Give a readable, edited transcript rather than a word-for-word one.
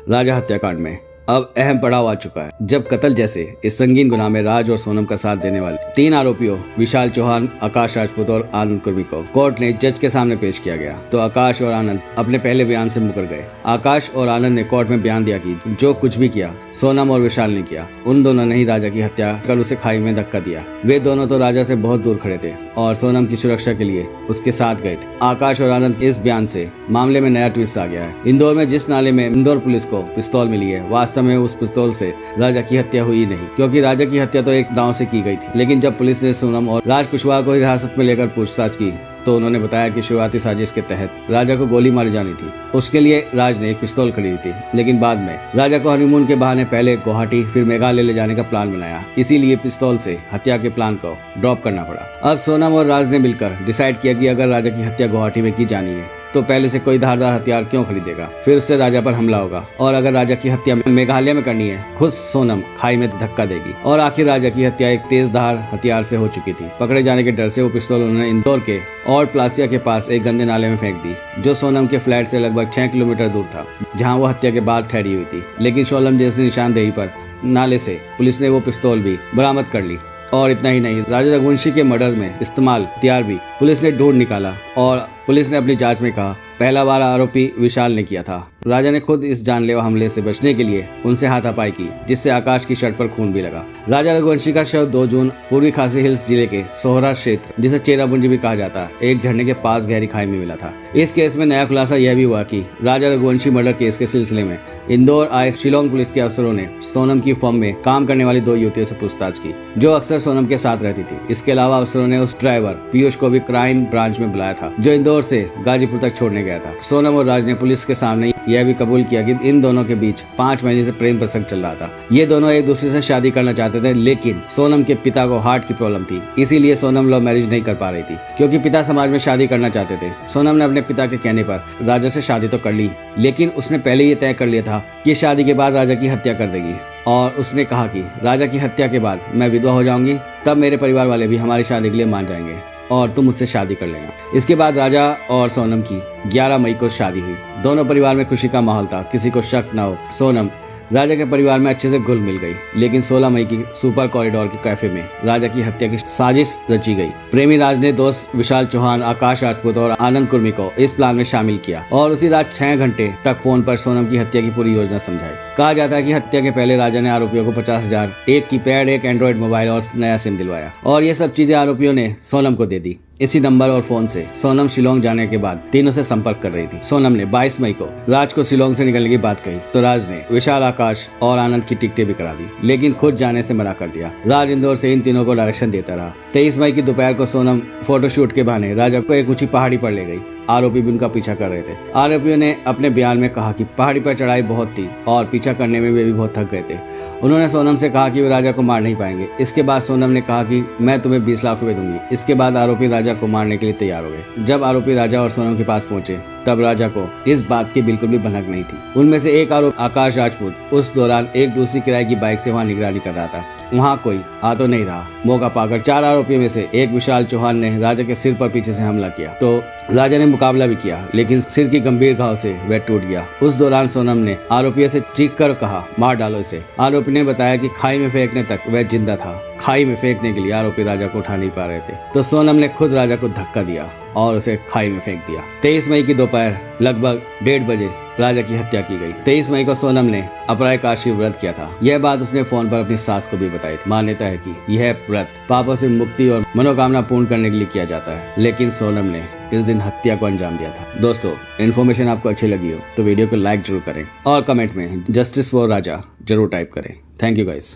राजा हत्याकांड में अब अहम पड़ाव आ चुका है, जब कत्ल जैसे इस संगीन गुनाह में राज और सोनम का साथ देने वाले 3 आरोपियों विशाल चौहान, आकाश राजपूत और आनंद कुर्मी को कोर्ट ने जज के सामने पेश किया गया तो आकाश और आनंद अपने पहले बयान से मुकर गए। आकाश और आनंद ने कोर्ट में बयान दिया कि जो कुछ भी किया सोनम और विशाल ने किया। उन दोनों ने ही राजा की हत्या कर उसे खाई में धक्का दिया। वे दोनों तो राजा से बहुत दूर खड़े थे और सोनम की सुरक्षा के लिए उसके साथ गए थे। आकाश और आनंद के इस बयान से मामले में नया ट्विस्ट आ गया है। इंदौर में जिस नाले में इंदौर पुलिस को पिस्तौल मिली है, वास्तव में उस पिस्तौल से राजा की हत्या हुई नहीं, क्योंकि राजा की हत्या तो एक दांव से की गई थी। लेकिन जब पुलिस ने सोनम और राज कुशवाहा को हिरासत में लेकर पूछताछ की तो उन्होंने बताया कि शुरुआती साजिश के तहत राजा को गोली मारी जानी थी। उसके लिए राज ने एक पिस्तौल खरीदी थी, लेकिन बाद में राजा को हनीमून के बहाने पहले गुवाहाटी फिर मेघालय ले जाने का प्लान बनाया। इसीलिए पिस्तौल से हत्या के प्लान को ड्रॉप करना पड़ा। अब सोनम और राज ने मिलकर डिसाइड किया कि अगर राजा की हत्या गुवाहाटी में की जानी है तो पहले से कोई धारदार हथियार क्यों खरीदेगा, फिर उससे राजा पर हमला होगा। और अगर राजा की हत्या मेघालय में करनी है, खुद सोनम खाई में धक्का देगी। और आखिर राजा की हत्या एक तेज धार हथियार से हो चुकी थी। पकड़े जाने के डर से वो पिस्तौल उन्होंने इंदौर के और प्लासिया के पास एक गंदे नाले में फेंक दी, जो सोनम के फ्लैट से लगभग 6 किलोमीटर दूर था, जहाँ वो हत्या के बाद ठहरी हुई थी। लेकिन सोनम जैसी निशानदेही पर नाले से पुलिस ने वो पिस्तौल भी बरामद कर ली। और इतना ही नहीं, राजा रघुवंशी के मर्डर में इस्तेमाल हथियार भी पुलिस ने ढूंढ निकाला और पुलिस ने अपनी जांच में कहा पहला बार आरोपी विशाल ने किया था। राजा ने खुद इस जानलेवा हमले से बचने के लिए उनसे हाथापाई की, जिससे आकाश की शर्ट पर खून भी लगा। राजा रघुवंशी का शव 2 जून पूर्वी खासी हिल्स जिले के सोहरा क्षेत्र, जिसे चेरापूंजी भी कहा जाता है, एक झरने के पास गहरी खाई में मिला था। इस केस में नया खुलासा यह भी हुआ कि राजा रघुवंशी मर्डर केस के सिलसिले में इंदौर आए शिलोंग पुलिस के अफसरों ने सोनम की फर्म में काम करने वाली 2 युवतियों से पूछताछ की, जो अक्सर सोनम के साथ रहती थी। इसके अलावा अफसरों ने उस ड्राइवर पीयूष को भी क्राइम ब्रांच में बुलाया था, जो इंदौर से गाजीपुर तक छोड़ने गया था। सोनम और राज ने पुलिस के सामने यह भी कबूल किया कि इन दोनों के बीच 5 महीने से प्रेम प्रसंग चल रहा था। ये दोनों एक दूसरे से शादी करना चाहते थे, लेकिन सोनम के पिता को हार्ट की प्रॉब्लम थी, इसीलिए सोनम लव मैरिज नहीं कर पा रही थी, क्योंकि पिता समाज में शादी करना चाहते थे। सोनम ने अपने पिता के कहने पर राजा से शादी तो कर ली, लेकिन उसने पहले ये तय कर लिया था कि शादी के बाद राजा की हत्या कर देगी। और उसने कहा कि राजा की हत्या के बाद मैं विधवा हो जाऊंगी, तब मेरे परिवार वाले भी हमारी शादी के लिए मान जाएंगे और तुम मुझसे शादी कर लेना। इसके बाद राजा और सोनम की 11 मई को शादी हुई। दोनों परिवार में खुशी का माहौल था, किसी को शक न हो। सोनम राजा के परिवार में अच्छे से घुल मिल गई। लेकिन 16 मई की सुपर कॉरिडोर के कैफे में राजा की हत्या की साजिश रची गई। प्रेमी राज ने दोस्त विशाल चौहान, आकाश राजपूत और आनंद कुर्मी को इस प्लान में शामिल किया और उसी रात 6 घंटे तक फोन पर सोनम की हत्या की पूरी योजना समझाई। कहा जाता है कि हत्या के पहले राजा ने आरोपियों को 50,000, एक कीपैड, एक एंड्रॉइड मोबाइल और नया सिम दिलवाया और ये सब चीजें आरोपियों ने सोनम को दे दी। इसी नंबर और फोन से सोनम शिलोंग जाने के बाद तीनों से संपर्क कर रही थी। सोनम ने 22 मई को राज को शिलोंग से निकलने की बात कही तो राज ने विशाल, आकाश और आनंद की टिकटें भी करा दी, लेकिन खुद जाने से मना कर दिया। राज इंदौर से इन तीनों को डायरेक्शन देता रहा। 23 मई की दोपहर को सोनम फोटोशूट के बहाने राजा को एक ऊंची पहाड़ी पर ले गई। आरोपी भी उनका पीछा कर रहे थे। आरोपियों ने अपने बयान में कहा कि पहाड़ी पर चढ़ाई बहुत थी और पीछा करने में वे भी बहुत थक गए थे। उन्होंने सोनम से कहा कि वे राजा को मार नहीं पाएंगे। इसके बाद सोनम ने कहा कि मैं तुम्हें 20 लाख रुपए दूंगी। इसके बाद आरोपी राजा को मारने के लिए तैयार हो गए। जब आरोपी राजा और सोनम के पास पहुंचे तब राजा को इस बात की बिल्कुल भी भनक नहीं थी। उनमें से एक आरोपी आकाश राजपूत उस दौरान एक दूसरी किराए की बाइक से वहां निगरानी कर रहा था। वहां कोई आ तो नहीं रहा। मौका पाकर 4 आरोपियों में से एक विशाल चौहान ने राजा के सिर पर पीछे से हमला किया तो राजा ने मुकाबला भी किया, लेकिन सिर की गंभीर घाव से वह टूट गया। उस दौरान सोनम ने आरोपियों से चीख कर कहा, मार डालो इसे। आरोपी ने बताया कि खाई में फेंकने तक वह जिंदा था। खाई में फेंकने के लिए आरोपी राजा को उठा नहीं पा रहे थे, तो सोनम ने खुद राजा को धक्का दिया और उसे खाई में फेंक दिया। 23 मई की दोपहर लगभग 1:30 बजे राजा की हत्या की गई। 23 मई को सोनम ने अपरायकाशी व्रत किया था। यह बात उसने फोन पर अपनी सास को भी बताई थी। मान्यता है कि यह व्रत पापों से मुक्ति और मनोकामना पूर्ण करने के लिए किया जाता है, लेकिन सोनम ने इस दिन हत्या को अंजाम दिया था। दोस्तों, इन्फॉर्मेशन आपको अच्छी लगी हो तो वीडियो को लाइक जरूर करें और कमेंट में जस्टिस फॉर राजा जरूर टाइप करें। Thank you guys.